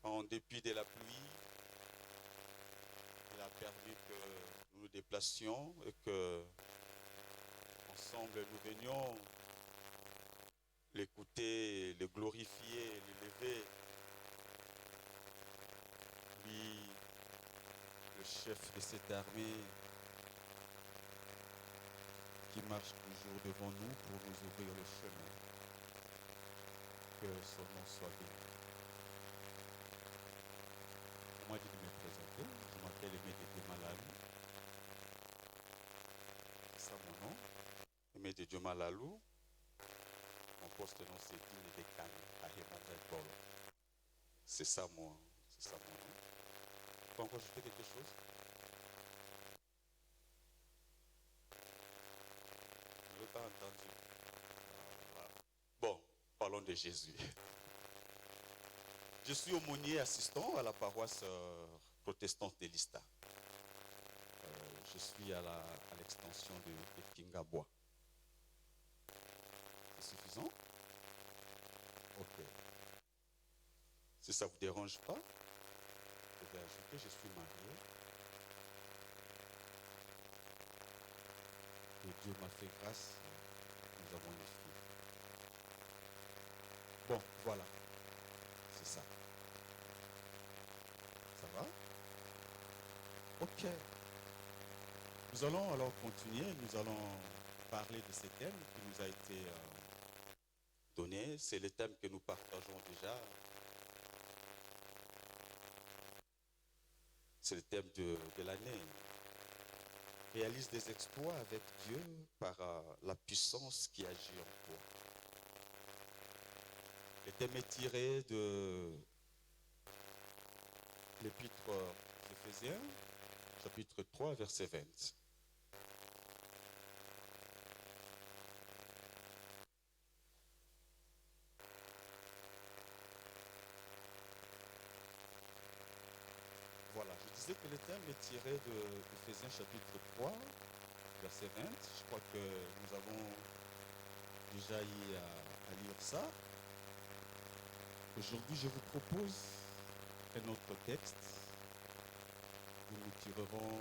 En dépit de la pluie, il a permis que nous nous déplacions et que ensemble nous venions l'écouter, le glorifier, l'élever. Lui, le chef de cette armée qui marche toujours devant nous pour nous ouvrir le chemin. Que son nom soit béni. On m'a dit de me présenter. Je m'appelle Aimé Malalou. C'est ça mon nom. Aimé Malalou. Mon poste nom c'est Digne des Cannes à Emmanuel Bolo. C'est ça mon nom. Tu peux encore ajouter quelque chose? Je n'ai pas entendu. Voilà. Bon, parlons de Jésus. Je suis aumônier assistant à la paroisse protestante de Lista. Je suis à l'extension de Kingabois. C'est suffisant? Ok. Si ça ne vous dérange pas, je vais ajouter, je suis marié. Et Dieu m'a fait grâce, nous avons une fille. Bon, voilà. C'est ça. Ça va? Ok. Nous allons alors continuer, nous allons parler de ce thème qui nous a été donné. C'est le thème que nous partageons déjà. C'est le thème de l'année. Réalise des exploits avec Dieu par la puissance qui agit en toi. Le thème est tiré de l'épître aux Éphésiens, chapitre 3, verset 20. Voilà, je disais que le thème est tiré de Éphésiens chapitre 3, verset 20. Je crois que nous avons déjà eu à lire ça. Aujourd'hui, je vous propose un autre texte où nous tirerons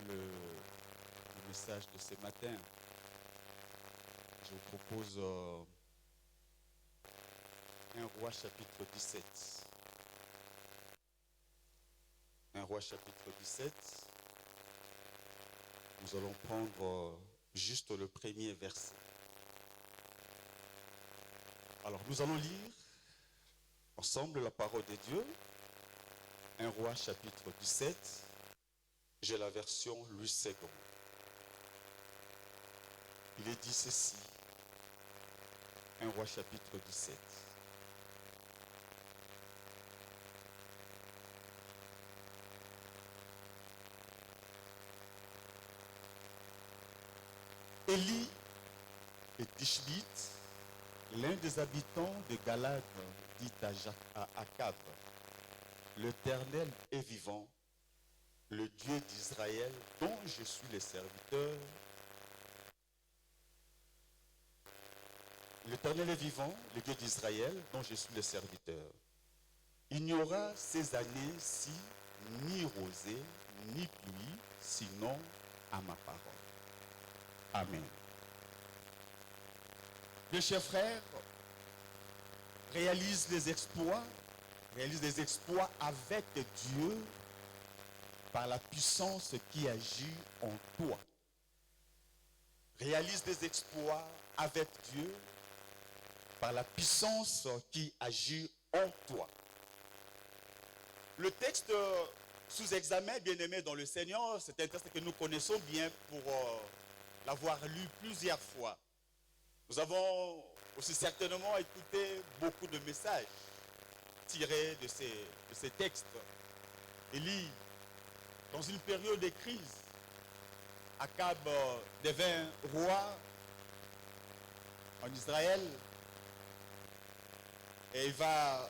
le message de ce matin. Je vous propose 1 Roi chapitre 17. 1 Roi chapitre 17. Nous allons prendre juste le premier verset. Alors, nous allons lire ensemble la parole de Dieu. 1 Roi chapitre 17. J'ai la version Louis II. Il est dit ceci. 1 Roi chapitre 17. Élie et Tishbite, l'un des habitants de Galade, dit à Akab, l'Éternel est vivant, le Dieu d'Israël, dont je suis le serviteur. L'Éternel est vivant, le Dieu d'Israël, dont je suis le serviteur. Il n'y aura ces années-ci ni rosée, ni pluie, sinon à ma parole. Amen. Mes chers frères, réalise des exploits avec Dieu par la puissance qui agit en toi. Réalise des exploits avec Dieu par la puissance qui agit en toi. Le texte sous examen, bien-aimé dans le Seigneur, c'est un texte que nous connaissons bien pour l'avoir lu plusieurs fois. Nous avons aussi certainement écouté beaucoup de messages tirés de ces textes. Élie, dans une période de crise, Akab devint roi en Israël et il va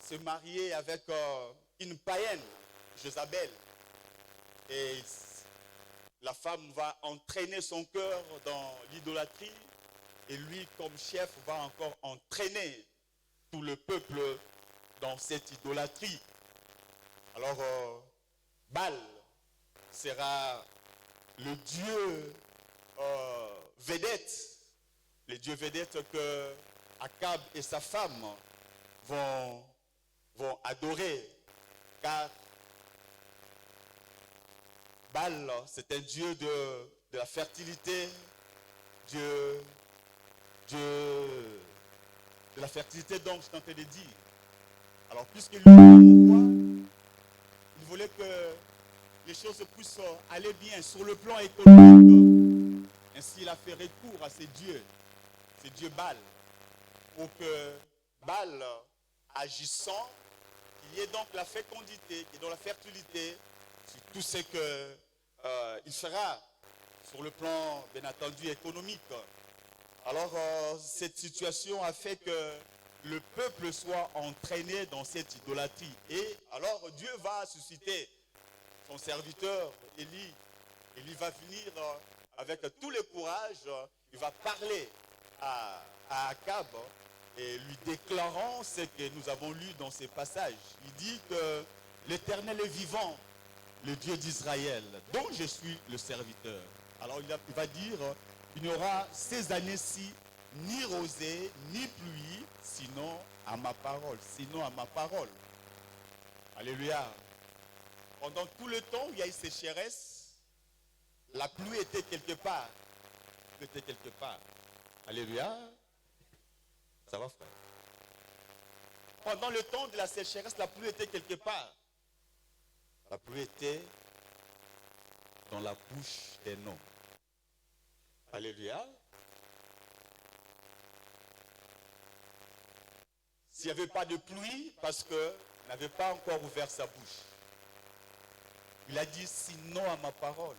se marier avec une païenne, Jézabel. Et la femme va entraîner son cœur dans l'idolâtrie et lui, comme chef, va encore entraîner tout le peuple dans cette idolâtrie. Alors, Baal sera le dieu vedette, les dieux vedettes que Akab et sa femme vont adorer, car Baal, c'est un dieu de la fertilité, Dieu de la fertilité, donc je tentais de dire. Alors, puisque lui, le roi, il voulait que les choses puissent aller bien sur le plan économique. Ainsi, il a fait recours à ces dieux Baal, pour que Baal, agissant, qu'il y ait donc la fécondité, qu'il y ait donc la fertilité sur tout ce qu'il fera sur le plan, bien entendu, économique. Alors, cette situation a fait que le peuple soit entraîné dans cette idolâtrie. Et alors, Dieu va susciter son serviteur, Élie. Élie va venir avec tout le courage. Il va parler à Akab et lui déclarant ce que nous avons lu dans ces passages. Il dit que l'Éternel est vivant, le Dieu d'Israël, dont je suis le serviteur. Alors, il va dire, il n'y aura ces années-ci ni rosée, ni pluie, sinon à ma parole. Sinon à ma parole. Alléluia. Pendant tout le temps où il y a eu sécheresse, la pluie était quelque part. Était quelque part. Alléluia. Ça va, frère? Pendant le temps de la sécheresse, la pluie était quelque part. La pluie était dans la bouche des noms. Alléluia. S'il n'y avait pas de pluie, parce qu'il n'avait pas encore ouvert sa bouche. Il a dit, sinon à ma parole,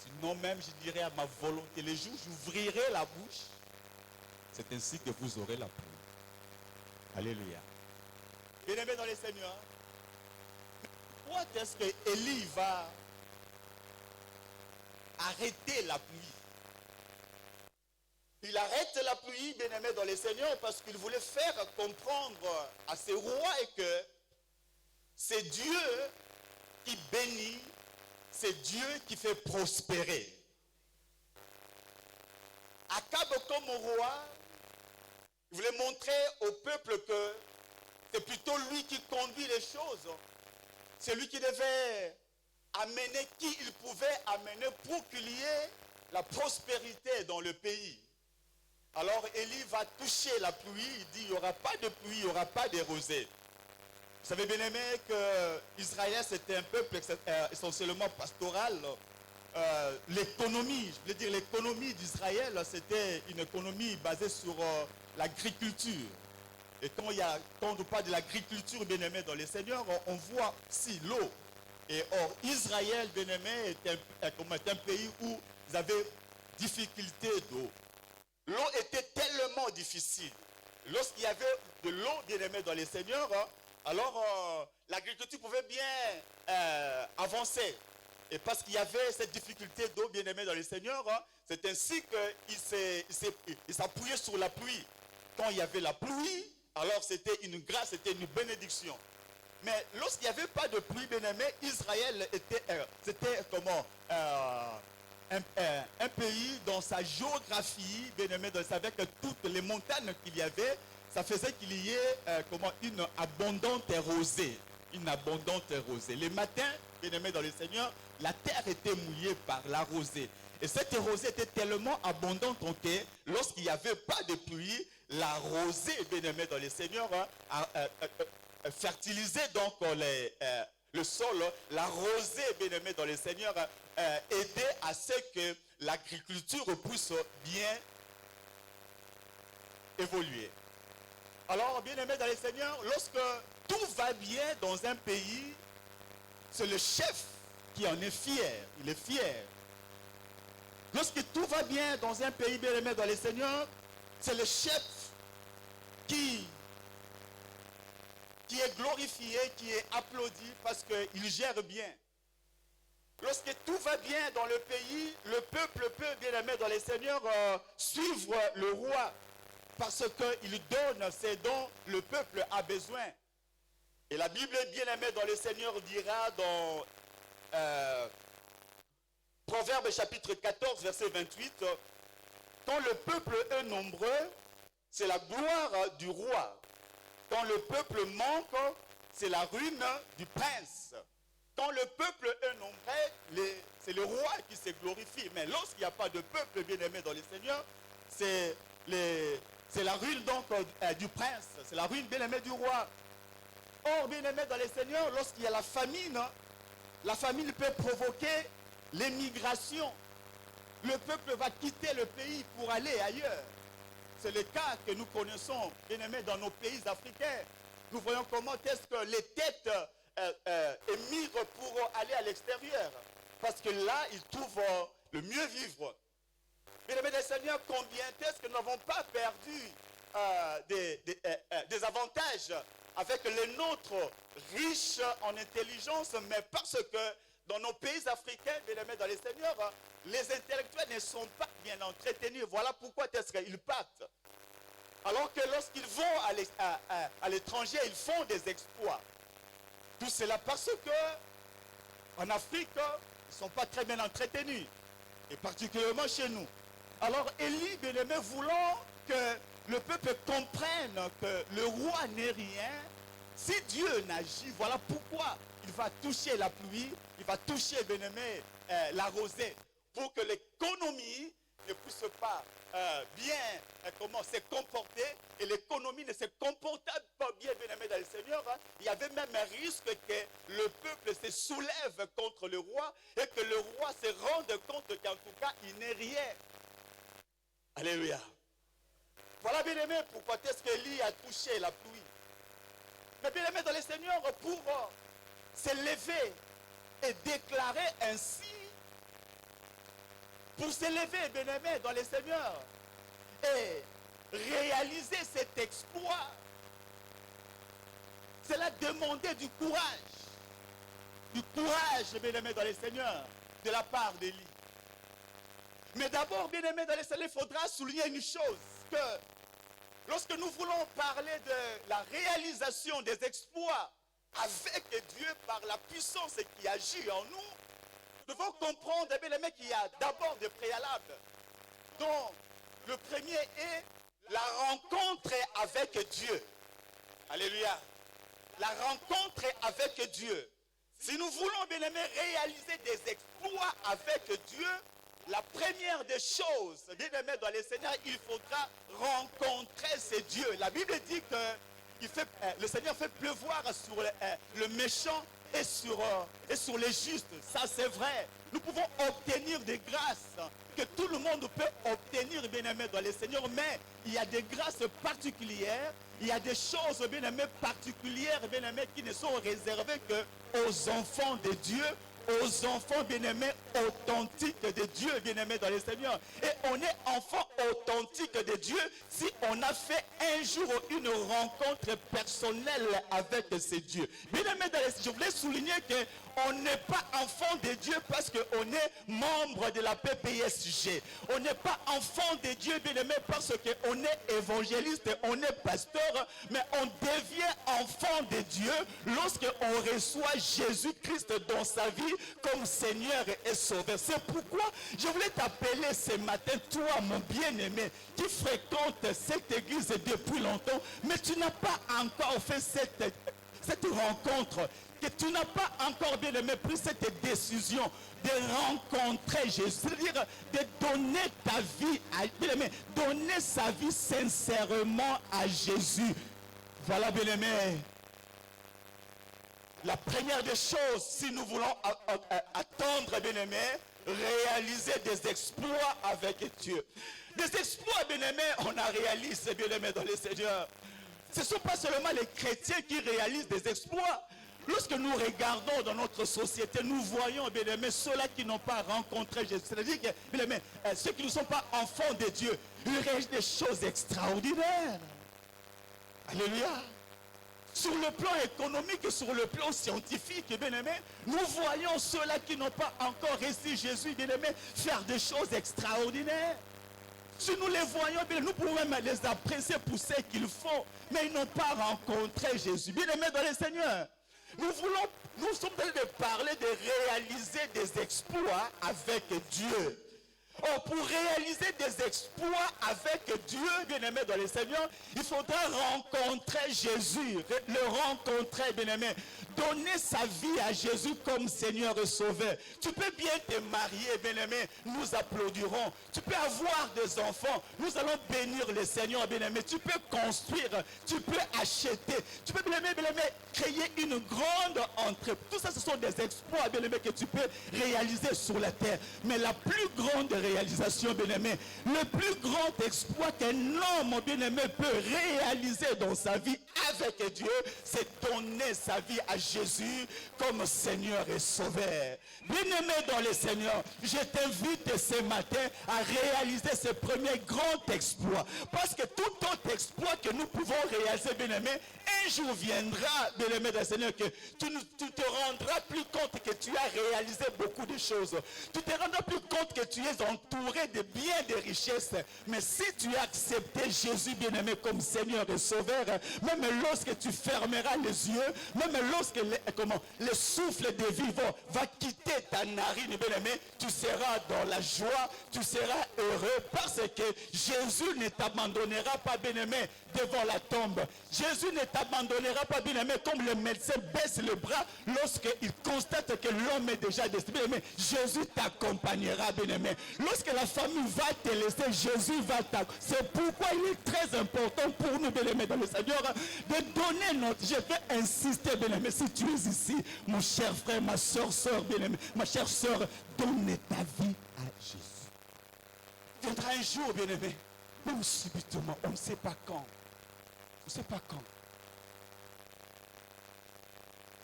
sinon même je dirais à ma volonté, les jours où j'ouvrirai la bouche, c'est ainsi que vous aurez la pluie. Alléluia. Bien-aimés dans les Seigneurs, pourquoi est-ce que Élie va arrêter la pluie? Il arrête la pluie, bien-aimés dans les Seigneurs, parce qu'il voulait faire comprendre à ses rois que c'est Dieu qui bénit, c'est Dieu qui fait prospérer. Akab, comme roi, il voulait montrer au peuple que c'est plutôt lui qui conduit les choses. C'est lui qui devait amener qui il pouvait amener pour qu'il y ait la prospérité dans le pays. Alors Élie va toucher la pluie, il dit il n'y aura pas de pluie, il n'y aura pas de rosée. Vous savez bien aimé que Israël c'était un peuple essentiellement pastoral. L'économie, je veux dire l'économie d'Israël, c'était une économie basée sur l'agriculture. Et quand on parle de l'agriculture, bien aimé dans les Seigneurs, on voit si l'eau. Et or, Israël, bien aimé, est un pays où ils avaient difficulté d'eau. L'eau était tellement difficile. Lorsqu'il y avait de l'eau, bien aimé dans les Seigneurs, alors l'agriculture pouvait bien avancer. Et parce qu'il y avait cette difficulté d'eau, bien aimé dans les Seigneurs, c'est ainsi qu'il s'appuyait sur la pluie. Quand il y avait la pluie, alors c'était une grâce, c'était une bénédiction. Mais lorsqu'il n'y avait pas de pluie, bien aimé, Israël c'était comment un pays dans sa géographie, bien aimé, avec toutes les montagnes qu'il y avait, ça faisait qu'il y ait une abondante rosée. Une abondante rosée. Les matins, bien aimé dans le Seigneur, la terre était mouillée par la rosée. Et cette rosée était tellement abondante que lorsqu'il n'y avait pas de pluie, la rosée, bien aimé dans le Seigneur, fertilisait donc le sol. La rosée, bien aimé dans le Seigneur, aidait à ce que l'agriculture puisse bien évoluer. Alors, bien aimé dans le Seigneur, lorsque tout va bien dans un pays, c'est le chef qui en est fier. Il est fier. Lorsque tout va bien dans un pays, bien aimé dans le Seigneur, c'est le chef qui est glorifié, qui est applaudi parce qu'il gère bien. Lorsque tout va bien dans le pays, le peuple peut, bien aimé dans le Seigneur, suivre le roi. parce qu'il donne ce dont le peuple a besoin. Et la Bible, bien-aimée dans le Seigneur, dira dans Proverbe chapitre 14, verset 28, quand le peuple est nombreux, c'est la gloire du roi. Quand le peuple manque, c'est la ruine du prince. Quand le peuple est nombreux, c'est le roi qui se glorifie. Mais lorsqu'il n'y a pas de peuple bien-aimé dans le Seigneur, c'est la ruine donc du prince. C'est la ruine bien-aimée du roi. Or, bien-aimé dans le Seigneur, lorsqu'il y a la famine peut provoquer l'émigration. Le peuple va quitter le pays pour aller ailleurs. C'est le cas que nous connaissons, bien-aimés, dans nos pays africains. Nous voyons comment est-ce que les têtes émigrent pour aller à l'extérieur. Parce que là, ils trouvent le mieux vivre. Bien-aimés des Seigneurs, combien est-ce que nous n'avons pas perdu des avantages avec les nôtres riches en intelligence, mais parce que dans nos pays africains, bien-aimés dans les Seigneurs, les intellectuels ne sont pas bien entretenus. Voilà pourquoi est-ce qu'ils partent. Alors que lorsqu'ils vont à l'étranger, ils font des exploits. Tout cela parce que en Afrique, ils ne sont pas très bien entretenus. Et particulièrement chez nous. Alors Élie, bien-aimé, voulant que le peuple comprenne que le roi n'est rien, si Dieu n'agit, voilà pourquoi il va toucher la pluie, il va toucher, bien-aimé, la rosée, pour que l'économie ne puisse pas se comporter, et l'économie ne se comporta pas bien, bien-aimé dans le Seigneur. Il y avait même un risque que le peuple se soulève contre le roi et que le roi se rende compte qu'en tout cas, il n'est rien. Alléluia. Voilà, bien-aimé, pourquoi est-ce qu'Élie a touché la pluie. Mais bien-aimé dans le Seigneur, pour s'élever et déclarer ainsi, pour s'élever, bien-aimé, dans le Seigneur, et réaliser cet exploit, cela demandait du courage. Du courage, bien-aimé, dans le Seigneur, de la part d'Élie. Mais d'abord, bien-aimé, dans le Seigneur, il faudra souligner une chose, que lorsque nous voulons parler de la réalisation des exploits avec Dieu par la puissance qui agit en nous, nous devons comprendre, bien aimé, qu'il y a d'abord des préalables. Donc, le premier est la rencontre avec Dieu. Alléluia. La rencontre avec Dieu. Si nous voulons, bien aimé, réaliser des exploits avec Dieu, la première des choses, bien aimé, dans les Seigneurs, il faudra rencontrer ce Dieu. La Bible dit que le Seigneur fait pleuvoir sur le méchant et sur les justes. Ça, c'est vrai. Nous pouvons obtenir des grâces que tout le monde peut obtenir, bien aimé, dans les Seigneurs, mais il y a des grâces particulières, il y a des choses, bien aimé, particulières, bien aimé, qui ne sont réservées qu'aux enfants de Dieu, aux enfants bien-aimés authentiques de Dieu, bien-aimés dans le Seigneur. Et on est enfant authentique de Dieu si on a fait un jour une rencontre personnelle avec ce Dieu. Bien-aimés dans le Seigneur, je voulais souligner qu'on n'est pas enfant de Dieu parce qu'on est membre de la PPSG. On n'est pas enfant de Dieu, bien-aimé, parce qu'on est évangéliste, on est pasteur, mais on devient enfant de Dieu lorsqu'on reçoit Jésus-Christ dans sa vie comme Seigneur et Sauveur. C'est pourquoi je voulais t'appeler ce matin, toi mon bien-aimé, qui fréquente cette église depuis longtemps, mais tu n'as pas encore fait cette rencontre, que tu n'as pas encore, bien-aimé, pris cette décision de rencontrer Jésus, c'est-à-dire de donner ta vie à, bien-aimé, donner sa vie sincèrement à Jésus. Voilà, bien-aimé, la première des choses, si nous voulons attendre, bien-aimé, réaliser des exploits avec Dieu. Des exploits, bien-aimé, on a réalisé, bien-aimé, dans le Seigneur. Ce ne sont pas seulement les chrétiens qui réalisent des exploits. Lorsque nous regardons dans notre société, nous voyons, bien-aimé, ceux-là qui n'ont pas rencontré Jésus. C'est-à-dire que, bien-aimé, ceux qui ne sont pas enfants de Dieu, ils réalisent des choses extraordinaires. Alléluia. Sur le plan économique et sur le plan scientifique, bien-aimé, nous voyons ceux-là qui n'ont pas encore reçu Jésus, bien-aimé, faire des choses extraordinaires. Si nous les voyons, nous pouvons même les apprécier pour ce qu'ils font. Mais ils n'ont pas rencontré Jésus. Bien-aimés dans le Seigneur, nous sommes en train de parler de réaliser des exploits avec Dieu. Oh, pour réaliser des exploits avec Dieu, bien-aimé dans le Seigneur, il faudra rencontrer Jésus, le rencontrer, bien-aimé. Donner sa vie à Jésus comme Seigneur et Sauveur. Tu peux bien te marier, bien-aimé, nous applaudirons. Tu peux avoir des enfants, nous allons bénir le Seigneur, bien-aimé. Tu peux construire, tu peux acheter, tu peux, bien-aimé, créer une grande entreprise. Tout ça, ce sont des exploits, bien-aimé, que tu peux réaliser sur la terre. Mais la plus grande réalisation, bien-aimé, le plus grand exploit qu'un homme, bien-aimé, peut réaliser dans sa vie avec Dieu, c'est donner sa vie à Jésus comme Seigneur et Sauveur. Bien-aimé dans le Seigneur, je t'invite ce matin à réaliser ce premier grand exploit. Parce que tout autre exploit que nous pouvons réaliser, bien-aimé, un jour viendra, bien-aimé dans le Seigneur, que tu te rendras plus compte que tu as réalisé beaucoup de choses. Tu te rendras plus compte que tu es entouré de biens, de richesses. Mais si tu as accepté Jésus, bien-aimé, comme Seigneur et Sauveur, même lorsque tu fermeras les yeux, même lorsque le souffle de vie va quitter ta narine, bien-aimé, tu seras dans la joie, tu seras heureux parce que Jésus ne t'abandonnera pas, bien-aimé, devant la tombe. Jésus ne t'abandonnera pas, bien-aimé, comme le médecin baisse le bras lorsqu'il constate que l'homme est déjà décédé. Bien-aimé, Jésus t'accompagnera, bien-aimé. Lorsque la famille va te laisser, Jésus va t'accompagner. C'est pourquoi il est très important pour nous, bien-aimé, dans le Seigneur, de donner notre... Je vais insister, bien-aimé, si tu es ici, mon cher frère, ma soeur, bien-aimé, ma chère soeur, donne ta vie à Jésus. Viendra un jour, bien-aimé, même subitement, on ne sait pas quand. On ne sait pas quand.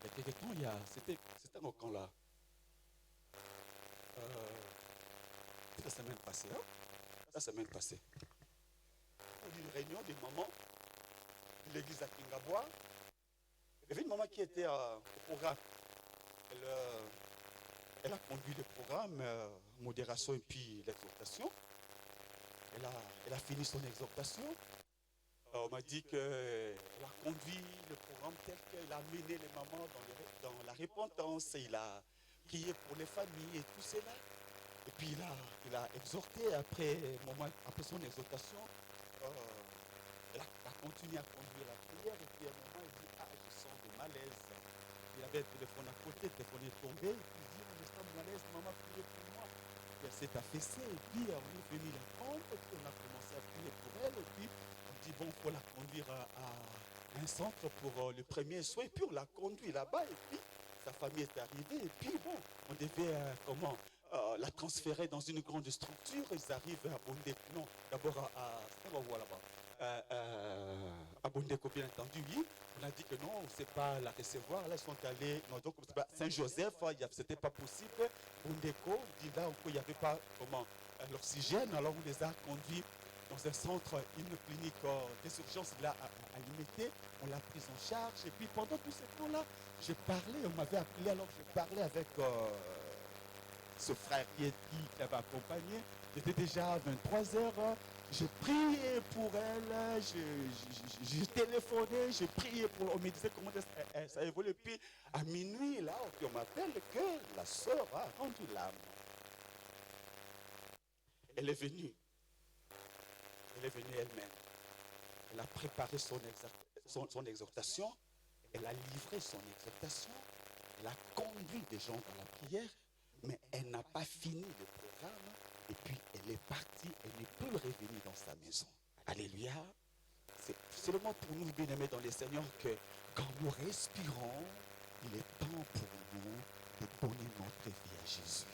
Il y a quelques temps, c'était quand là. La semaine passée. Hein? La semaine passée. On a eu une réunion des mamans de l'église à Kingabois. Il y avait une maman qui était au programme. Elle a conduit le programme, modération et puis l'exhortation. Elle a fini son exhortation. On m'a dit qu'elle a conduit le programme tel qu'elle a mené les mamans dans la repentance. Il a prié pour les familles et tout cela. Et puis il a exhorté après son exhortation. Elle a continué à conduire la prière. Et puis à un moment, il dit, je sens des malaises. Il avait le téléphone à côté, le téléphone est tombé. Et puis il dit, je sens des malaises, maman, priez pour moi. Et elle s'est affaissée. Et puis on est venu la prendre. Et puis on a commencé à prier pour elle. Et puis on dit, bon, il faut la conduire à un centre pour le premier soin. Et puis on l'a conduit là-bas. Et puis sa famille est arrivée. Et puis bon, on devait la transférer dans une grande structure. Ils arrivent à Bondeko. Non, d'abord à Bondeko, bien entendu, oui. On a dit que non, on ne sait pas la recevoir. Là, ils sont allés, non, donc Saint-Joseph, c'était pas possible. Bondeko, dit là, il n'y avait pas l'oxygène. Alors on les a conduits dans un centre, une clinique des urgences là à Limité. On l'a prise en charge. Et puis pendant tout ce temps-là, j'ai parlé, on m'avait appelé, alors j'ai parlé avec ce frère qui avait accompagné. C'était déjà à 23h. J'ai prié pour elle, j'ai téléphoné, j'ai prié pour elle. On me disait comment ça évolue. Puis à minuit, là, on m'appelle que la sœur a rendu l'âme. Elle est venue. Elle est venue elle-même. Elle a préparé son exhortation. Elle a livré son exhortation. Elle a conduit des gens dans la prière. Mais elle n'a pas fini le programme. Et puis elle est partie. Elle ne peut revenir dans sa maison. Alléluia. C'est seulement pour nous, bien-aimés dans le Seigneur, que quand nous respirons, il est temps pour nous de donner notre vie à Jésus.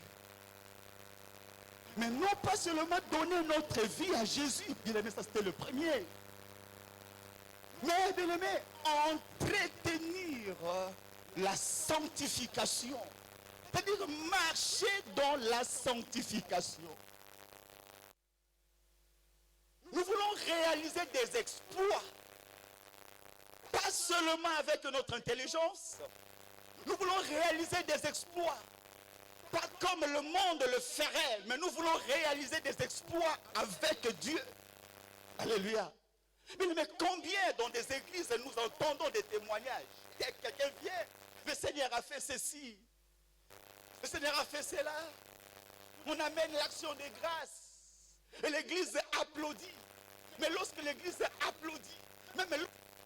Mais non pas seulement donner notre vie à Jésus. Bien-aimé, ça c'était le premier. Mais bien-aimé, entretenir la sanctification. C'est-à-dire marcher dans la sanctification. Nous voulons réaliser des exploits. Pas seulement avec notre intelligence. Nous voulons réaliser des exploits. pas comme le monde le ferait, mais nous voulons réaliser des exploits avec Dieu. Alléluia. Mais combien dans des églises nous entendons des témoignages? Quelqu'un vient, le Seigneur a fait ceci, le Seigneur a fait cela. On amène l'action de grâce et l'église applaudit. Mais lorsque l'église applaudit, même la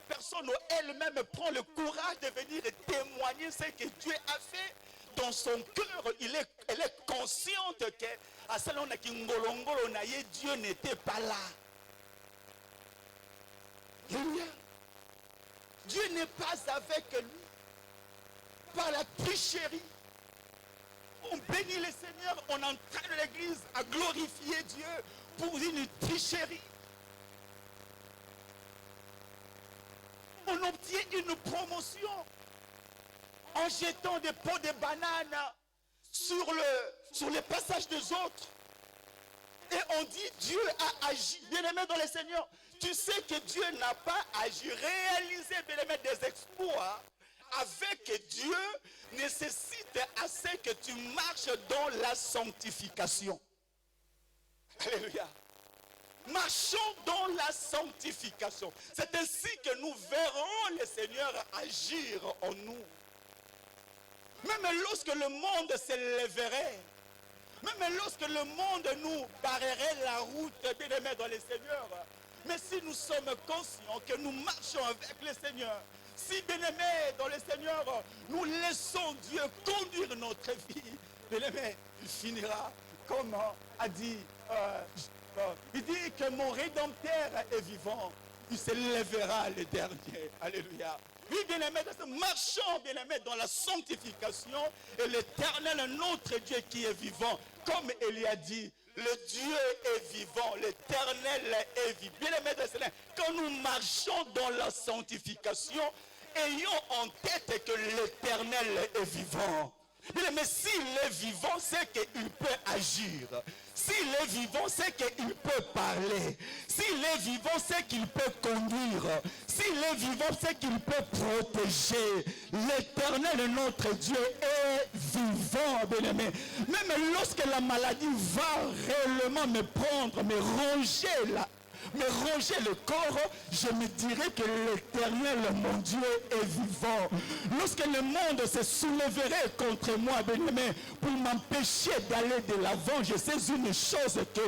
personne elle-même prend le courage de venir et témoigner ce que Dieu a fait dans son cœur, elle est consciente que à cela on a qui ngolongolo na ye, Dieu n'était pas là. Alléluia. Dieu n'est pas avec lui par la tricherie. On bénit le Seigneur, on entraîne l'église à glorifier Dieu pour une tricherie. On obtient une promotion en jetant des pots de bananes sur les passages des autres. Et on dit Dieu a agi. Bien-aimé dans le Seigneur, tu sais que Dieu n'a pas agi. Réaliser, bien-aimé, des exploits avec Dieu nécessite assez que tu marches dans la sanctification. Alléluia. Marchons dans la sanctification. C'est ainsi que nous verrons le Seigneur agir en nous. Même lorsque le monde s'élèverait, même lorsque le monde nous barrerait la route, bien aimé dans le Seigneur, mais si nous sommes conscients que nous marchons avec le Seigneur, si bien aimé dans le Seigneur, nous laissons Dieu conduire notre vie, bien aimé, il finira comme a dit il dit que mon Rédempteur est vivant. Il se lèvera le dernier. Alléluia. Oui, bien-aimés, marchons, bien-aimés, dans la sanctification. Et l'Éternel, notre Dieu qui est vivant, comme il a dit, le Dieu est vivant, l'Éternel est vivant. Bien-aimés, quand nous marchons dans la sanctification, ayons en tête que l'Éternel est vivant. Mais s'il est vivant, c'est qu'il peut agir. S'il est vivant, c'est qu'il peut parler. S'il est vivant, c'est qu'il peut conduire. S'il est vivant, c'est qu'il peut protéger. L'Éternel, notre Dieu, est vivant, bien-aimé. Même lorsque la maladie va réellement me prendre, me ronger le corps, je me dirais que l'Éternel, mon Dieu, est vivant. Lorsque le monde se soulèverait contre moi, bien-aimé, pour m'empêcher d'aller de l'avant, je sais une chose, que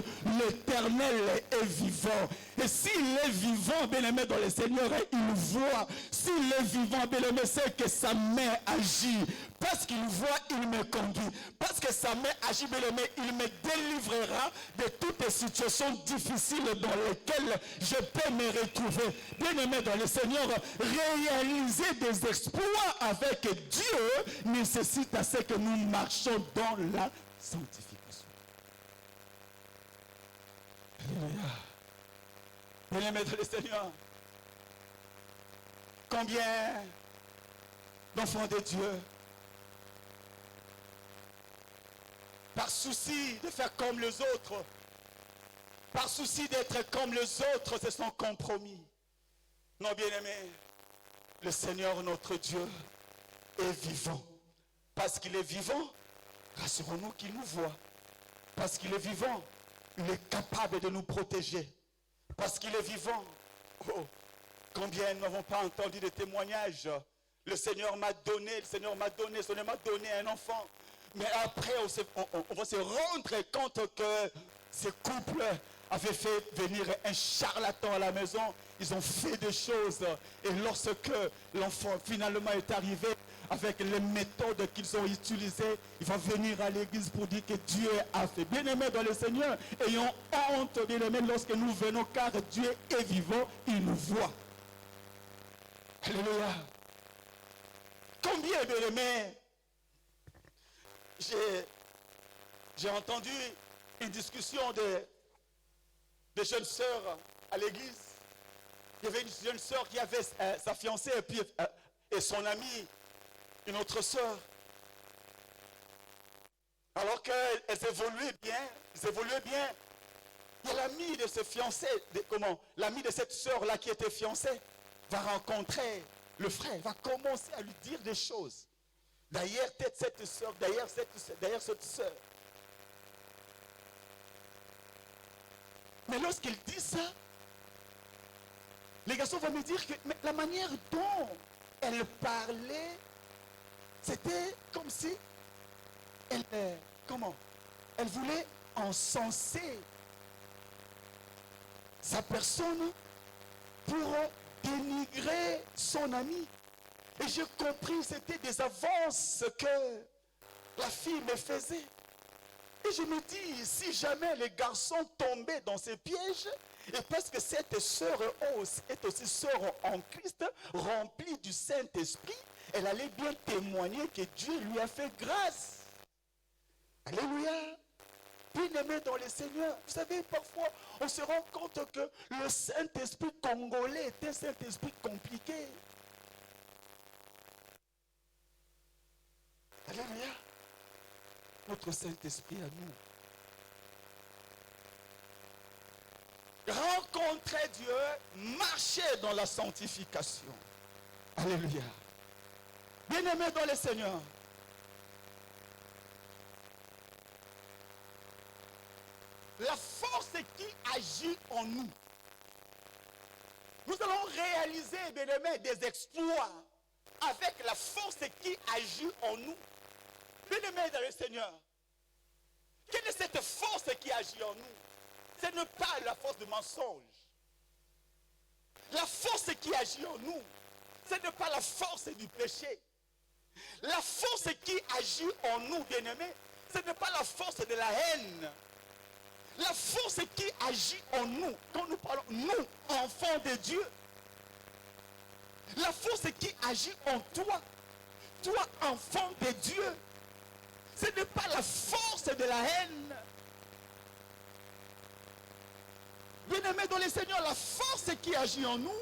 l'Éternel est vivant. Et s'il est vivant, bien-aimé, dans le Seigneur, il voit. S'il est vivant, bien-aimé, c'est que sa main agit. Parce qu'il voit, il me conduit. Parce que sa main agit, bien-aimé, il me délivrera de toutes les situations difficiles dans lesquelles je peux me retrouver. Bien-aimé dans le Seigneur, réaliser des exploits avec Dieu nécessite à ce que nous marchions dans la sanctification. Alléluia. Bien-aimé dans le Seigneur, combien d'enfants de Dieu, par souci de faire comme les autres, par souci d'être comme les autres, se sont compromis. Non, bien-aimé, le Seigneur notre Dieu est vivant. Parce qu'il est vivant, rassurons-nous qu'il nous voit. Parce qu'il est vivant, il est capable de nous protéger. Parce qu'il est vivant. Oh, combien nous n'avons pas entendu de témoignages. Le Seigneur m'a donné un enfant. Mais après, on va se rendre compte que ce couple avait fait venir un charlatan à la maison. Ils ont fait des choses. Et lorsque l'enfant finalement est arrivé, avec les méthodes qu'ils ont utilisées, il va venir à l'église pour dire que Dieu a fait. Bien-aimés dans le Seigneur, ayons honte, bien-aimés, lorsque nous venons, car Dieu est vivant, il nous voit. Alléluia. Combien, bien-aimés, j'ai entendu une discussion de jeunes sœurs à l'église. Il y avait une jeune sœur qui avait sa fiancée et son amie, une autre sœur. Alors qu'elles évoluaient bien, il y a l'ami de ce fiancé, l'ami de cette sœur-là qui était fiancée, va rencontrer le frère, va commencer à lui dire des choses. derrière cette soeur, derrière cette soeur. Mais lorsqu'il dit ça, les garçons vont me dire que mais la manière dont elle parlait, c'était comme si elle, elle voulait encenser sa personne pour dénigrer son ami. Et j'ai compris, c'était des avances que la fille me faisait. Et je me dis, si jamais les garçons tombaient dans ces pièges, et parce que cette sœur est aussi sœur en Christ, remplie du Saint-Esprit, elle allait bien témoigner que Dieu lui a fait grâce. Alléluia. Bien-aimé dans le Seigneur, vous savez, parfois, on se rend compte que le Saint-Esprit congolais est un Saint-Esprit compliqué. Alléluia. Notre Saint-Esprit à nous. Rencontrer Dieu, marcher dans la sanctification. Alléluia. Bien-aimé dans le Seigneur. La force qui agit en nous. Nous allons réaliser, bien-aimés, des exploits avec la force qui agit en nous. Bien-aimés dans le Seigneur, quelle est cette force qui agit en nous? Ce n'est pas la force du mensonge. La force qui agit en nous, ce n'est pas la force du péché. La force qui agit en nous, bien-aimés, ce n'est pas la force de la haine. La force qui agit en nous, quand nous parlons, nous, enfants de Dieu, la force qui agit en toi, toi, enfant de Dieu, ce n'est pas la force de la haine. Bien-aimés dans le Seigneur, la force qui agit en nous,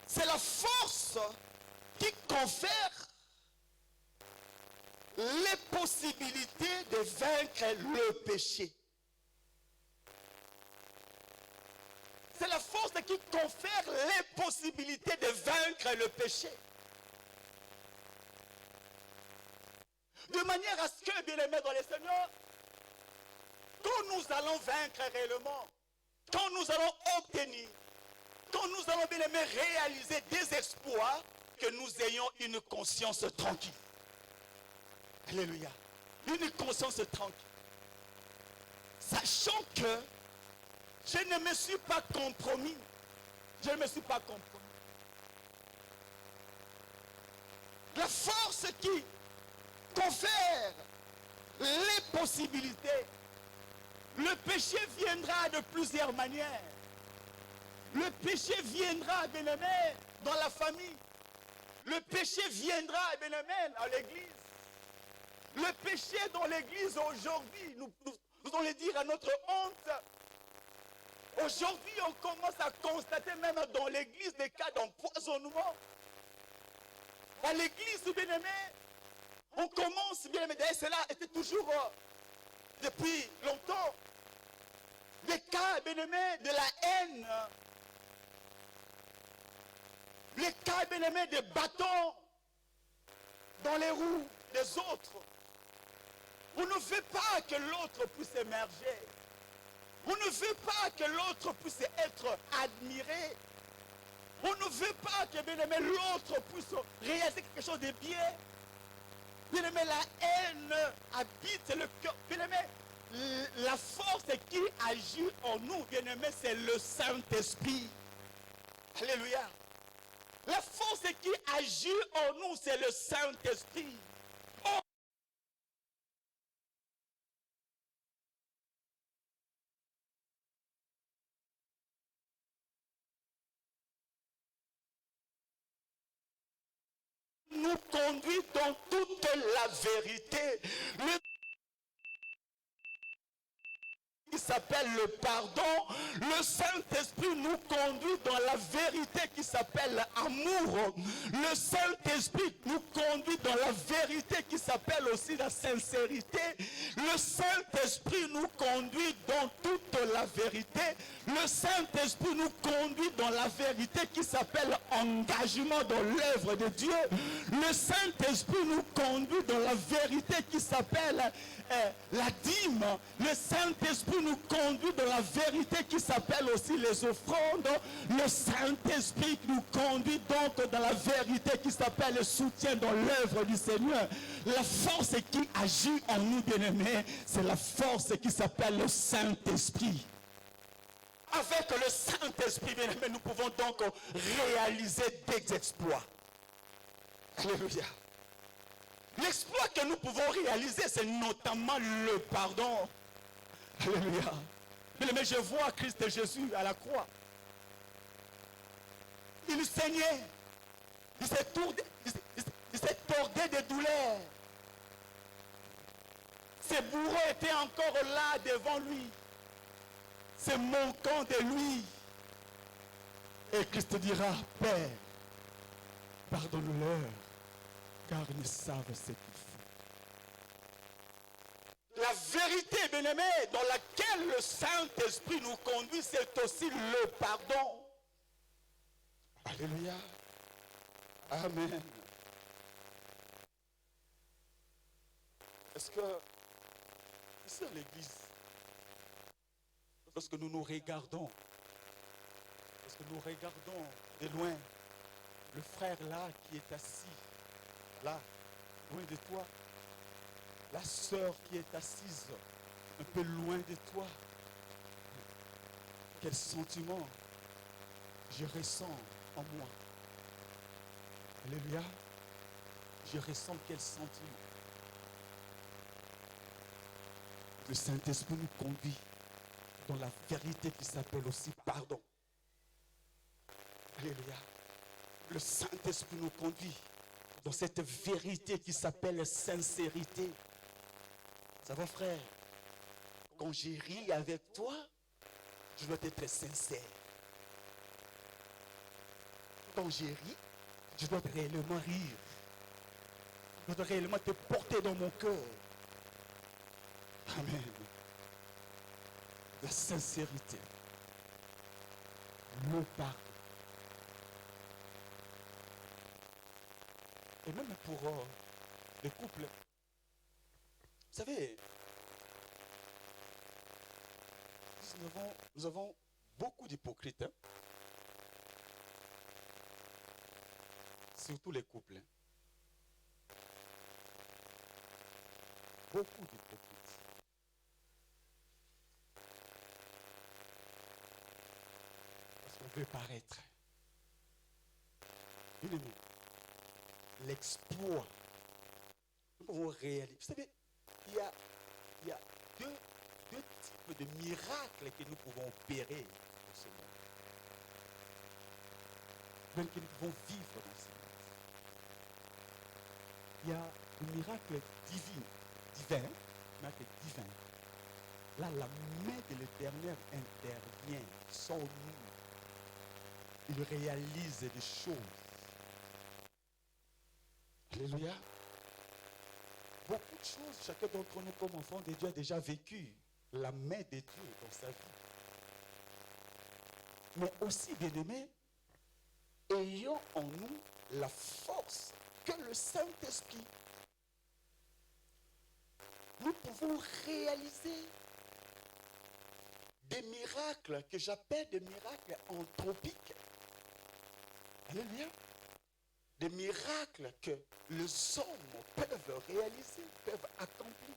c'est la force qui confère les possibilités de vaincre le péché. C'est la force qui confère les possibilités de vaincre le péché. De manière à ce que, bien-aimés dans le Seigneur, quand nous allons vaincre réellement, quand nous allons obtenir, quand nous allons, bien-aimés, réaliser des exploits, que nous ayons une conscience tranquille. Alléluia. Une conscience tranquille. Sachant que je ne me suis pas compromis. Je ne me suis pas compromis. La force qui confère les possibilités. Le péché viendra de plusieurs manières. Le péché viendra, bien-aimé, dans la famille. Le péché viendra, bien-aimé, dans l'église. Le péché dans l'église aujourd'hui, nous allons le dire à notre honte. Aujourd'hui, on commence à constater même dans l'église des cas d'empoisonnement. À l'église, bien-aimé, on commence, bien-aimé, d'ailleurs cela était toujours depuis longtemps. Des cas, bien-aimé, de la haine. Les cas, bien-aimé, de bâtons dans les roues des autres. On ne veut pas que l'autre puisse émerger. On ne veut pas que l'autre puisse être admiré. On ne veut pas que, bien-aimé, l'autre puisse réaliser quelque chose de bien. Bien-aimé, la haine habite le cœur. Bien-aimé, la force qui agit en nous, bien-aimé, c'est le Saint-Esprit. Alléluia. La force qui agit en nous, c'est le Saint-Esprit. Nous conduit dans toute la vérité. qui s'appelle le pardon, le Saint-Esprit nous conduit dans la vérité qui s'appelle l'amour. Le Saint-Esprit nous conduit dans la vérité qui s'appelle aussi la sincérité. Le Saint-Esprit nous conduit dans toute la vérité. Le Saint-Esprit nous conduit dans la vérité qui s'appelle engagement dans l'œuvre de Dieu. Le Saint-Esprit nous conduit dans la vérité qui s'appelle la dîme. Le Saint-Esprit nous conduit dans la vérité qui s'appelle aussi les offrandes. Le Saint-Esprit nous conduit donc dans la vérité qui s'appelle le soutien dans l'œuvre du Seigneur. La force qui agit en nous, bien-aimés, c'est la force qui s'appelle le Saint-Esprit. Avec le Saint-Esprit, bien-aimés, nous pouvons donc réaliser des exploits. Alléluia. L'exploit que nous pouvons réaliser, c'est notamment le pardon. Alléluia. Mais je vois Christ Jésus à la croix. Il saignait. Il s'est tordé de douleur. Ses bourreaux étaient encore là devant lui. C'est manquant de lui. Et Christ dira, Père, pardonne-leur, car ils ne savent ce qu'ils font. La vérité, bien-aimé, dans laquelle le Saint-Esprit nous conduit, c'est aussi le pardon. Alléluia. Amen. Est-ce que, ici à l'église, lorsque nous nous regardons de loin, le frère là qui est assis, là, loin de toi, la sœur qui est assise un peu loin de toi, quel sentiment je ressens en moi? Alléluia. Je ressens quel sentiment? Le Saint-Esprit nous conduit dans la vérité qui s'appelle aussi pardon. Alléluia. Le Saint-Esprit nous conduit dans cette vérité qui s'appelle sincérité. Ça va, frère? Quand j'ai ri avec toi, je dois être sincère. Quand j'ai ri, je dois réellement rire. Je dois réellement te porter dans mon cœur. Amen. La sincérité. Le pardon. Et même pour les couples. Vous savez, nous avons beaucoup d'hypocrites. Hein? Surtout les couples. Hein? Beaucoup d'hypocrites. Parce qu'on veut paraître. L'exploit. Nous pouvons réaliser. Vous savez, il y a deux types de miracles que nous pouvons opérer dans ce monde. Même que nous pouvons vivre dans ce monde. Il y a le miracle divin. Là, la main de l'Éternel intervient sans nous. Il réalise des choses. Alléluia. Beaucoup de choses, chacun d'entre nous comme enfants de Dieu a déjà vécu la main de Dieu dans sa vie. Mais aussi, bien-aimés, ayons en nous la force que le Saint-Esprit. Nous pouvons réaliser des miracles que j'appelle des miracles anthropiques. Alléluia. Des miracles que les hommes peuvent réaliser, peuvent accomplir.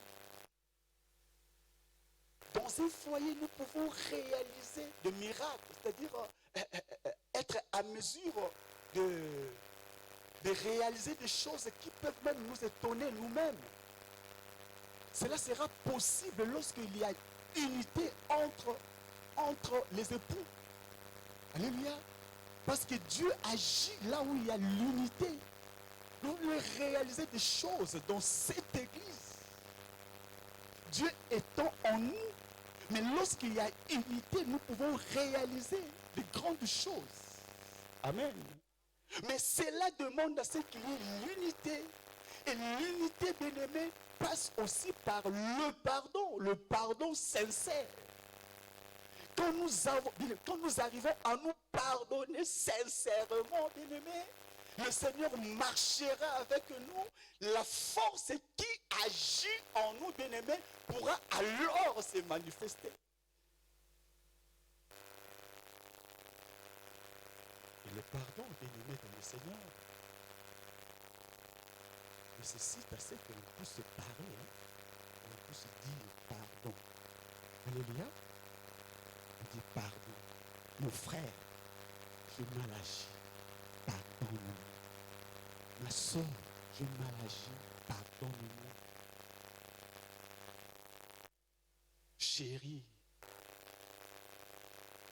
Dans un foyer, nous pouvons réaliser des miracles, c'est-à-dire être à mesure de réaliser des choses qui peuvent même nous étonner nous-mêmes. Cela sera possible lorsqu'il y a unité entre les époux. Alléluia. Parce que Dieu agit là où il y a l'unité. Nous voulons réaliser des choses dans cette église. Dieu étant en nous, Mais lorsqu'il y a unité, nous pouvons réaliser de grandes choses. Amen. Mais cela demande à ce qu'il y ait l'unité. Et l'unité, bien-aimé, passe aussi par le pardon sincère. Quand nous arrivons à nous pardonner sincèrement, bien-aimé, le Seigneur marchera avec nous. La force qui agit en nous, bien-aimé, pourra alors se manifester. Et le pardon, bien-aimé dans le Seigneur, nécessite à ce que l'on puisse se parler, on puisse dire pardon. Alléluia. On dit pardon. Mon frère, je mal agi. Pardonne-moi. Ma soeur, je mal agi. Pardonne-moi. Chérie,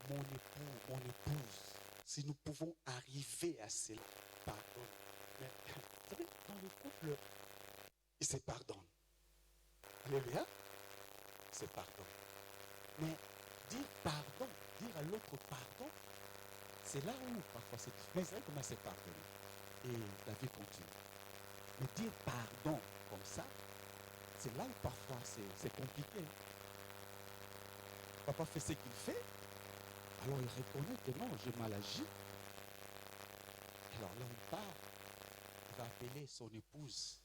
mon époux, mon épouse, si nous pouvons arriver à cela, pardonne. Mais, vous savez, dans le couple, il se pardonne. Alléluia. Il se pardonne. Mais dire pardon, dire à l'autre pardon, c'est là où parfois c'est difficile. Mais c'est comment c'est pardonner. Et la vie continue. Mais dire pardon comme ça, c'est là où parfois c'est compliqué. Papa fait ce qu'il fait, alors il reconnaît que non, j'ai mal agi. Alors là, il part. Il va appeler son épouse.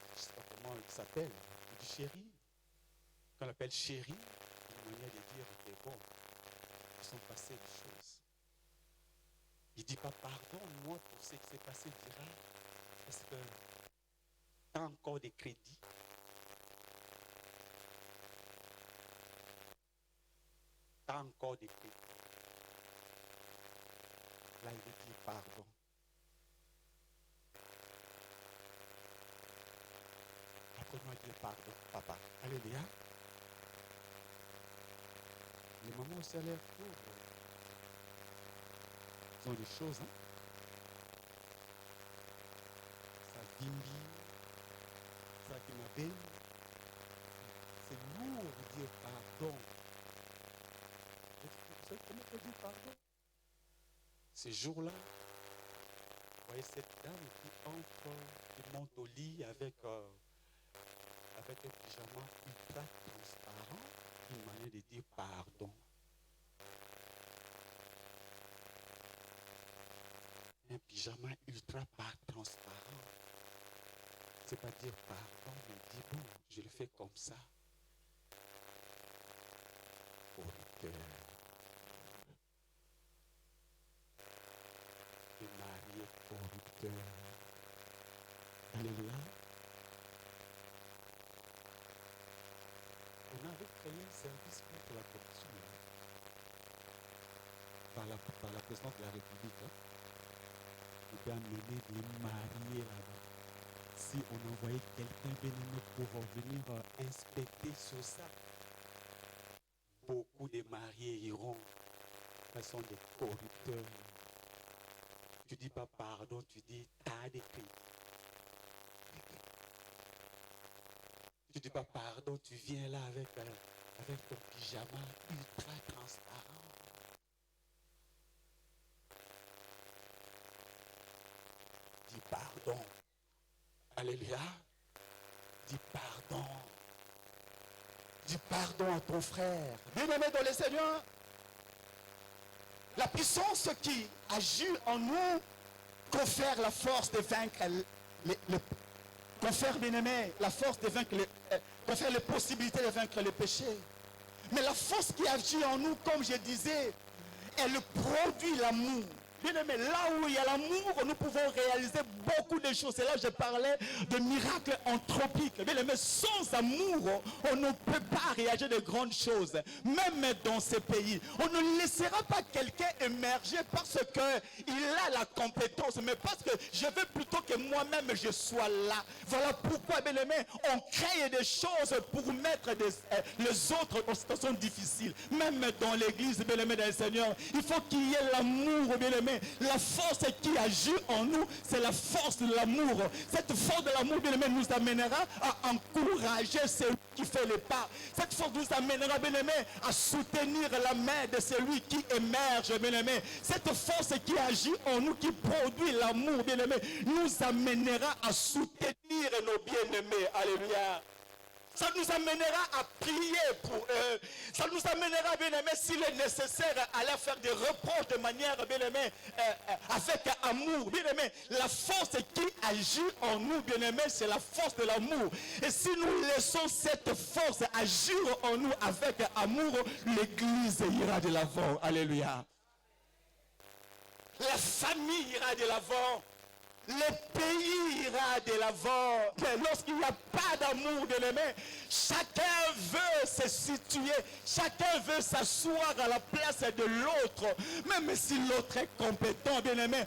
Je ne sais pas comment il s'appelle. Il dit chérie. Quand on l'appelle chérie, c'est une manière de dire que bon, ils sont passés des choses. Il ne dit pas pardonne-moi pour ce qui s'est passé, il dira est-ce que tu as encore des crédits? Tu as encore des crédits. Là, il veut dire pardon. Apprenons à dire pardon, papa. Alléluia. Les mamans aussi à l'air pauvres. Ils ont des choses, hein. Ça bimbi, ça qui m'appelle. C'est lourd de dire pardon. Vous savez comment on dit pardon? Ces jours-là, vous voyez cette dame qui entre, qui monte au lit avec un pyjama ultra transparent, une manière de dire pardon. Un pyjama ultra transparent. C'est pas dire pardon, mais dire bon, je le fais comme ça. Pour le cœur. Et marié pour le cœur. Alléluia. On avait créé un service contre la corruption par la présidence de la République. Hein. On peut amener les mariés là-bas. Si on envoyait quelqu'un bénévole pour venir inspecter sur ça, beaucoup de mariés iront. Ce sont des corrupteurs. Tu dis pas pardon, tu dis t'as des cris. Tu dis pas pardon, tu viens là avec ton pyjama ultra transparent. Dis pardon. Alléluia. Dis pardon. Dis pardon à ton frère. Bien-aimé dans le Seigneur, la puissance qui agit en nous confère la force de vaincre confère, bien-aimé, la force de vaincre confère les possibilités de vaincre le péché. Mais la force qui agit en nous, comme je disais, elle produit l'amour. Bien-aimé, là où il y a l'amour, nous pouvons réaliser beaucoup de choses. Et là, je parlais de miracles anthropiques. Bien-aimé, sans amour, on ne peut pas réaliser de grandes choses. Même dans ces pays, on ne laissera pas quelqu'un émerger parce qu'il a la compétence, mais parce que je veux plutôt que moi-même je sois là. Voilà pourquoi, bien-aimé, on crée des choses pour mettre les autres en situation difficile. Même dans l'église, bien-aimé, dans le Seigneur, il faut qu'il y ait l'amour, bien-aimé, bien-aimé, la force qui agit en nous, c'est la force de l'amour. Cette force de l'amour, bien-aimé, nous amènera à encourager celui qui fait les pas. Cette force nous amènera, bien-aimé, à soutenir la main de celui qui émerge, bien-aimé. Cette force qui agit en nous, qui produit l'amour, bien-aimé, nous amènera à soutenir nos bien-aimés. Alléluia. Ça nous amènera à prier pour eux. Ça nous amènera, bien-aimé, s'il est nécessaire, à leur faire des reproches de manière, bien-aimé, avec amour. Bien-aimé, la force qui agit en nous, bien-aimé, c'est la force de l'amour. Et si nous laissons cette force agir en nous avec amour, l'Église ira de l'avant. Alléluia. La famille ira de l'avant. Le pays ira de l'avant. Mais lorsqu'il n'y a pas d'amour, bien-aimé, chacun veut se situer, chacun veut s'asseoir à la place de l'autre. Même si l'autre est compétent, bien-aimé,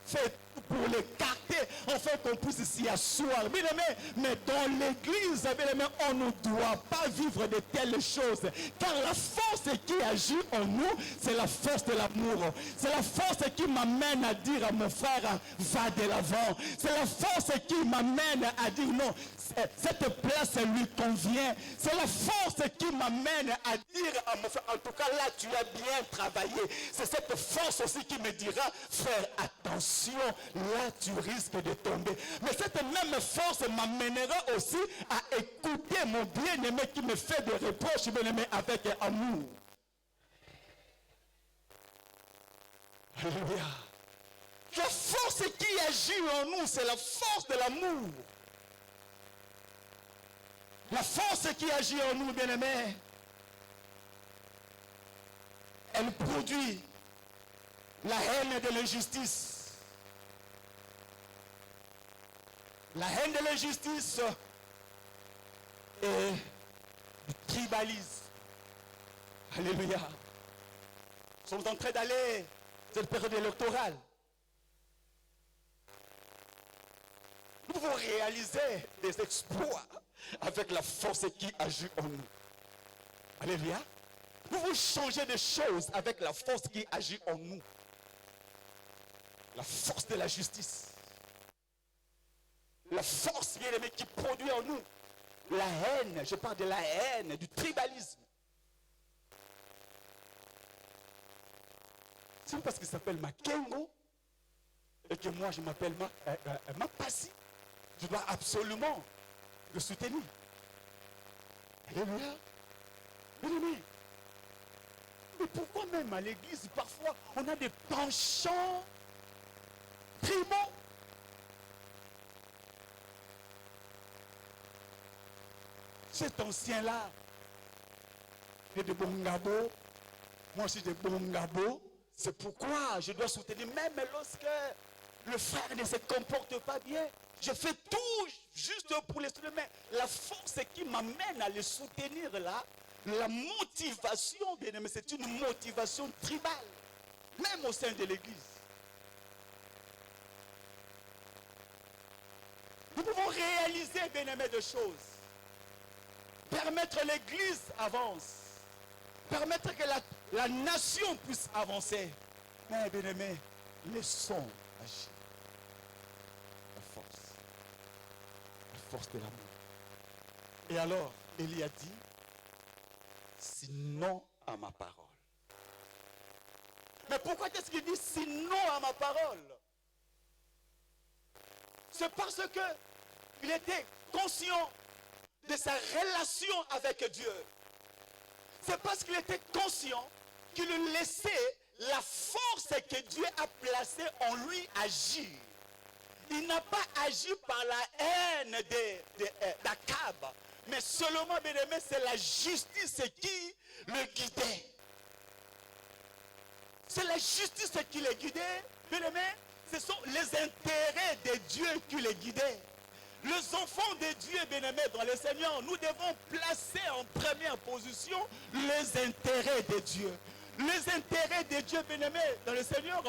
fait pour l'écarter, afin qu'on puisse s'y asseoir. Bien-aimé, mais dans l'église, bien-aimé, on ne doit pas vivre de telles choses. Car la force qui agit en nous, c'est la force de l'amour. C'est la force qui m'amène à dire à mon frère, va de l'avant. C'est la force qui m'amène à dire non, cette place lui convient. C'est la force qui m'amène à dire à mon frère, en tout cas là tu as bien travaillé. C'est cette force aussi qui me dira, frère, attention, là tu risques de tomber. Mais cette même force m'amènera aussi à écouter mon bien-aimé qui me fait des reproches, bien-aimé, avec amour. Alléluia. La force qui agit en nous, c'est la force de l'amour. La force qui agit en nous, bien-aimés, elle produit la haine de l'injustice. La haine de l'injustice et du tribalisme. Alléluia. Nous sommes en train d'aller cette période électorale. Nous pouvons réaliser des exploits avec la force qui agit en nous. Alléluia. Nous pouvons changer des choses avec la force qui agit en nous. La force de la justice. La force, bien aimé, qui produit en nous la haine. Je parle de la haine, du tribalisme. C'est parce qu'il s'appelle Makengo et que moi je m'appelle Mapassi. Je dois absolument le soutenir. Alléluia. Bien-aimé. Mais pourquoi même à l'église, parfois, on a des penchants tribaux? Cet ancien-là est de Bongabo. Moi aussi de Bongabo. C'est pourquoi je dois soutenir, même lorsque le frère ne se comporte pas bien. Je fais tout juste pour les soutenir. Mais la force qui m'amène à les soutenir là, la motivation, bien aimé, c'est une motivation tribale. Même au sein de l'église. Nous pouvons réaliser, bien aimé, des choses. Permettre l'église avance. Permettre que la nation puisse avancer. Mais bien aimé, laissons agir. La force de l'amour. Et alors, Élie a dit, sinon à ma parole. Mais pourquoi est-ce qu'il dit sinon à ma parole? C'est parce que il était conscient de sa relation avec Dieu. C'est parce qu'il était conscient qu'il laissait la force que Dieu a placée en lui agir. Il n'a pas agi par la haine d'Akab, mais seulement, bien aimé, c'est la justice qui le guidait. C'est la justice qui le guidait, bien aimé. Ce sont les intérêts de Dieu qui les guidaient. Les enfants de Dieu, bien-aimés dans le Seigneur, nous devons placer en première position les intérêts de Dieu. Les intérêts de Dieu, bien-aimés dans le Seigneur,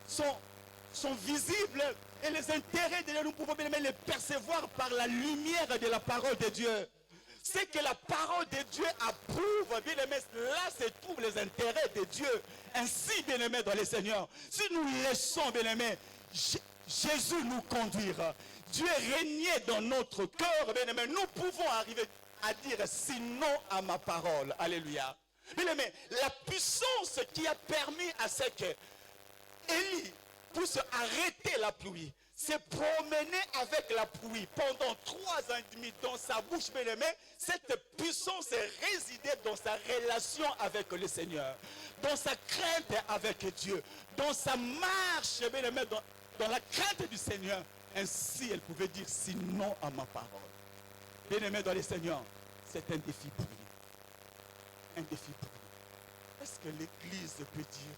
sont visibles. Et les intérêts de Dieu, nous pouvons bien-aimés les percevoir par la lumière de la parole de Dieu. C'est que la parole de Dieu approuve, bien-aimés. Là se trouvent les intérêts de Dieu. Ainsi, bien-aimés dans le Seigneur, si nous laissons, bien-aimés, Jésus nous conduire, Dieu régner dans notre cœur, bien-aimés, nous pouvons arriver à dire sinon à ma parole. Alléluia. Bien-aimés, la puissance qui a permis à ce que Élie puisse arrêter la pluie, s'est promené avec la pluie pendant 3 ans et demi dans sa bouche, bien-aimé. Cette puissance résidait dans sa relation avec le Seigneur, dans sa crainte avec Dieu, dans sa marche, bien-aimé, dans la crainte du Seigneur. Ainsi, elle pouvait dire sinon à ma parole. Bien-aimé dans le Seigneur, c'est un défi pour lui. Un défi pour lui. Est-ce que l'Église peut dire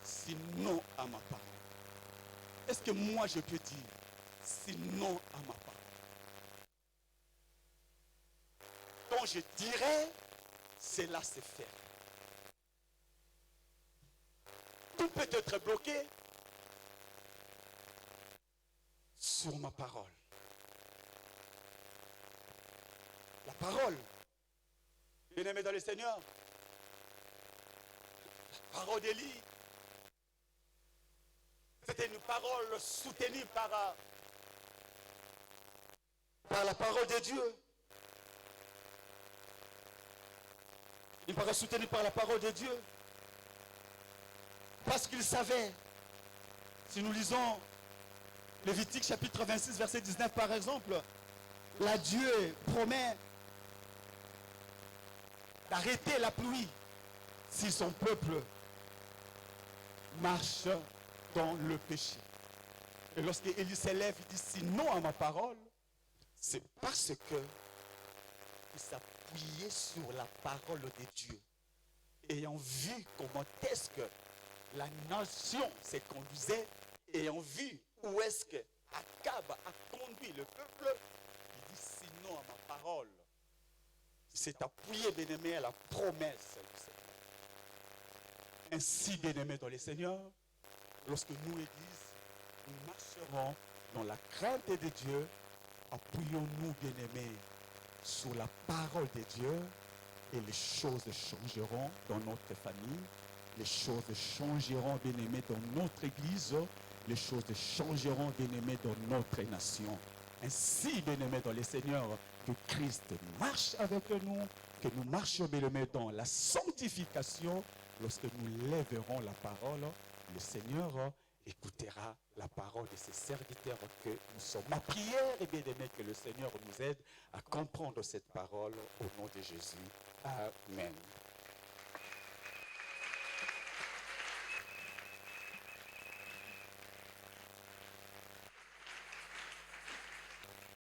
sinon à ma parole? Est-ce que moi je peux dire sinon à ma parole? Quand je dirais, cela se fait. Tout peut être bloqué sur ma parole. La parole, bien-aimé dans le Seigneur, la parole d'Élie, c'était une parole soutenue par la parole de Dieu. Une parole soutenue par la parole de Dieu. Parce qu'il savait, si nous lisons Lévitique chapitre 26, verset 19 par exemple, là Dieu promet d'arrêter la pluie si son peuple marche dans le péché. Et lorsque Élie s'élève, il dit sinon à ma parole, c'est parce que il s'appuyait sur la parole de Dieu, ayant vu comment est-ce que la nation se conduisait, ayant vu où est-ce que Akab a conduit le peuple, il dit sinon à ma parole. Il s'est appuyé, bien-aimé, à la promesse du Seigneur. Ainsi, bien-aimé dans le Seigneur, lorsque nous, Église, nous marcherons dans la crainte de Dieu, appuyons-nous, bien-aimés, sur la parole de Dieu et les choses changeront dans notre famille, les choses changeront, bien-aimés, dans notre Église, les choses changeront, bien-aimés, dans notre nation. Ainsi, bien-aimés dans le Seigneur, que Christ marche avec nous, que nous marchions, bien-aimés, dans la sanctification. Lorsque nous lèverons la parole, le Seigneur écoutera la parole de ses serviteurs que nous sommes. Ma prière est, bien-aimé, que le Seigneur nous aide à comprendre cette parole au nom de Jésus. Amen.